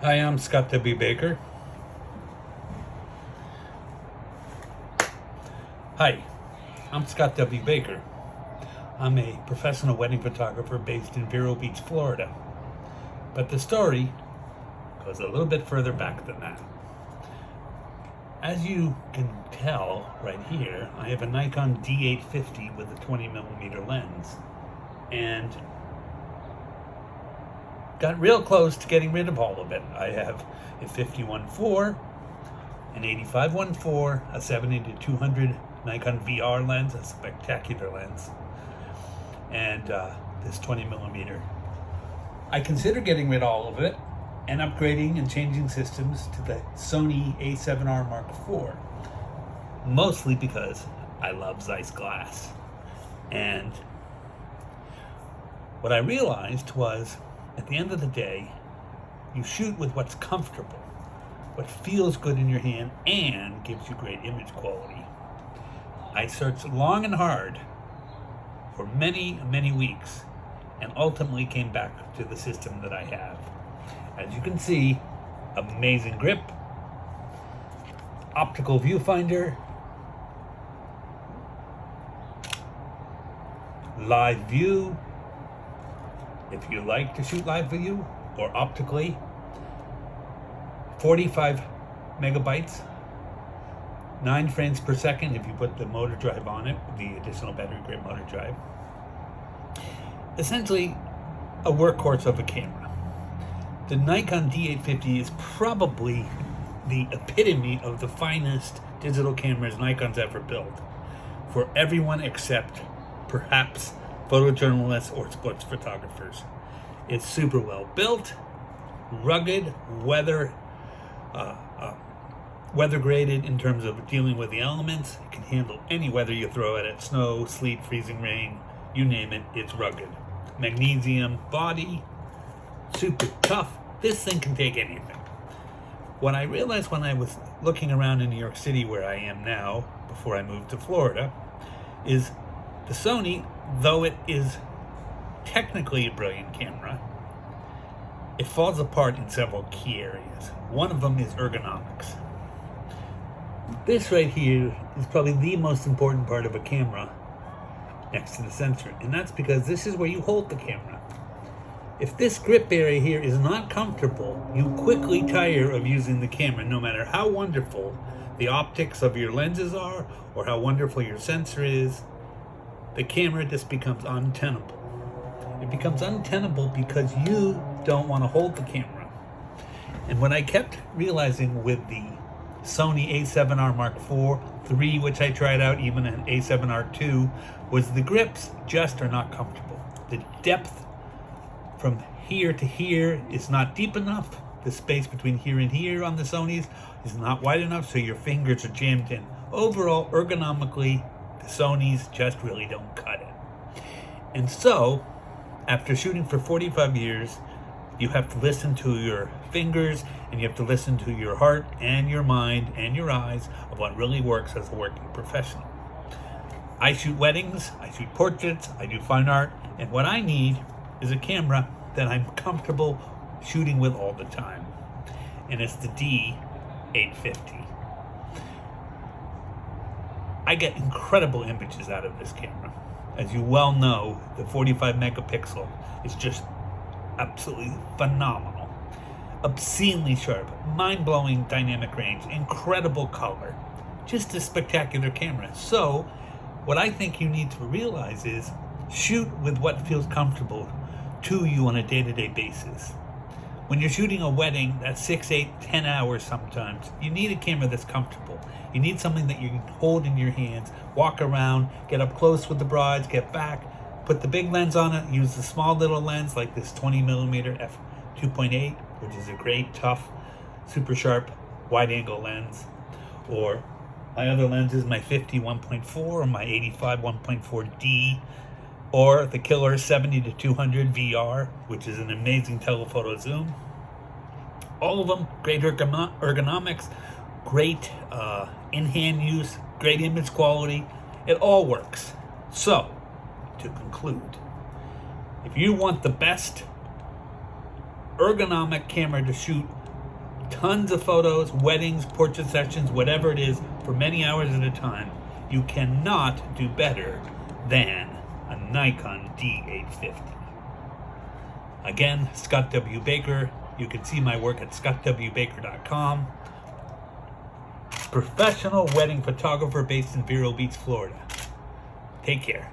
Hi, I'm Scott W. Baker. Hi, I'm Scott W. Baker. I'm a professional wedding photographer based in Vero Beach, Florida. But the story goes a little bit further back than that. As you can tell right here, I have a Nikon D850 with a 20mm lens. And got real close to getting rid of all of it. I have a 50-1.4, an 85-1.4, a 70-200 Nikon VR lens, a spectacular lens, and this 20mm. I consider getting rid of all of it and upgrading and changing systems to the Sony A7R IV, mostly because I love Zeiss glass. And what I realized was, at the end of the day, you shoot with what's comfortable, what feels good in your hand, and gives you great image quality. I searched long and hard for many, many weeks and ultimately came back to the system that I have. As you can see, amazing grip, optical viewfinder, live view, if you like to shoot live view or optically, 45 megabytes, 9 frames per second if you put the motor drive on it, the additional battery grade motor drive. Essentially a workhorse of a camera. The Nikon D850 is probably the epitome of the finest digital cameras Nikon's ever built, for everyone except perhaps photojournalists or sports photographers. It's super well built, rugged, weather graded in terms of dealing with the elements. It can handle any weather you throw at it: snow, sleet, freezing rain, you name it, it's rugged. Magnesium body, super tough. This thing can take anything. What I realized when I was looking around in New York City, where I am now, before I moved to Florida, is the Sony, though it is technically a brilliant camera, it falls apart in several key areas. One of them is ergonomics. This right here is probably the most important part of a camera next to the sensor, and that's because this is where you hold the camera. If this grip area here is not comfortable, you quickly tire of using the camera, no matter how wonderful the optics of your lenses are or how wonderful your sensor is. The camera just becomes untenable. It becomes untenable because you don't want to hold the camera. And what I kept realizing with the Sony A7R IV, 3, which I tried out, even an A7R II, was the grips just are not comfortable. The depth from here to here is not deep enough. The space between here and here on the Sonys is not wide enough, so your fingers are jammed in. Overall, ergonomically, the Sonys just really don't cut it. And so, after shooting for 45 years, you have to listen to your fingers, and you have to listen to your heart and your mind and your eyes of what really works as a working professional. I shoot weddings, I shoot portraits, I do fine art, and what I need is a camera that I'm comfortable shooting with all the time. And it's the D850. I get incredible images out of this camera. As you well know, the 45 megapixel is just absolutely phenomenal. Obscenely sharp, mind-blowing dynamic range, incredible color. Just a spectacular camera. So, what I think you need to realize is shoot with what feels comfortable to you on a day-to-day basis. When you're shooting a wedding, that's 6, 8, 10 hours sometimes. You need a camera that's comfortable. You need something that you can hold in your hands, walk around, get up close with the brides, get back, put the big lens on it, use the small little lens like this 20mm f2.8, which is a great, tough, super sharp, wide-angle lens. Or my other lenses, my 50-1.4 or my 85-1.4D, or the killer 70-200 VR, which is an amazing telephoto zoom. All of them, great ergonomics, great in-hand use, great image quality. It all works. So, to conclude, if you want the best ergonomic camera to shoot tons of photos, weddings, portrait sessions, whatever it is, for many hours at a time. You cannot do better than a Nikon D850. Again, Scott W. Baker. You can see my work at scottwbaker.com. Professional wedding photographer based in Vero Beach, Florida. Take care.